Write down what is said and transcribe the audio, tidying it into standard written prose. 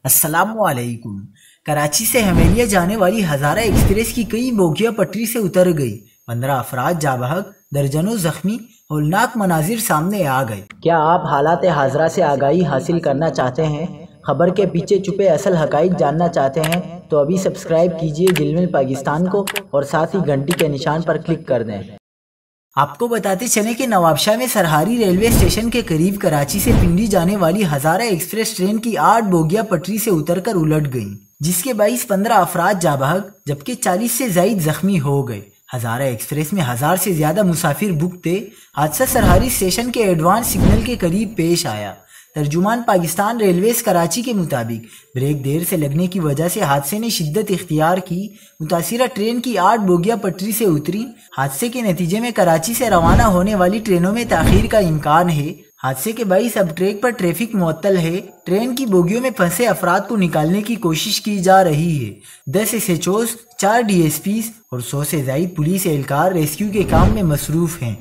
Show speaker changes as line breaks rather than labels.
السلام علیکم۔ کراچی سے حمیلیہ جانے والی ہزارہ ایکسپریس کی کئی بوگیاں پٹری سے اتر گئی، 15 افراد جاں بحق، درجنوں زخمی، ہولناک مناظر سامنے آ گئے۔
کیا آپ حالات حاضرہ سے آگاہی حاصل کرنا چاہتے ہیں؟ خبر کے پیچھے چھپے اصل حقائق جاننا چاہتے ہیں تو ابھی سبسکرائب کیجئے دل مل پاکستان کو اور ساتھ ہی گھنٹی کے نشان پر کلک کر دیں۔
آپ کو بتاتے چلیں کہ نوابشاہ میں سرحاری ریلوے اسٹیشن کے قریب کراچی سے پنڈی جانے والی ہزارہ ایکسپریس ٹرین کی 8 بوگیاں پٹری سے اتر کر الٹ گئیں، جس کے باعث 15 افراد جاں بحق جبکہ 40 سے زائد زخمی ہو گئے۔ ہزارہ ایکسپریس میں 1000 سے زیادہ مسافر بک تھے۔ حادثہ سرحاری اسٹیشن کے ایڈوانس سگنل کے قریب پیش آیا۔ ترجمان پاکستان ریلویز کراچی کے مطابق بریک دیر سے لگنے کی وجہ سے حادثے نے شدت اختیار کی۔ متاثرہ ٹرین کی 8 بوگیاں پٹری سے اتری۔ حادثے کے نتیجے میں کراچی سے روانہ ہونے والی ٹرینوں میں تاخیر کا امکان ہے۔ حادثے کے باعث اب ٹریک پر ٹریفک معطل ہے۔ ٹرین کی بوگیوں میں پھنسے افراد کو نکالنے کی کوشش کی جا رہی ہے۔ 10 SHOs، 4 DSPs اور 100 سے زائد پولیس اہلکار ریسکیو کے کام میں مصروف ہیں۔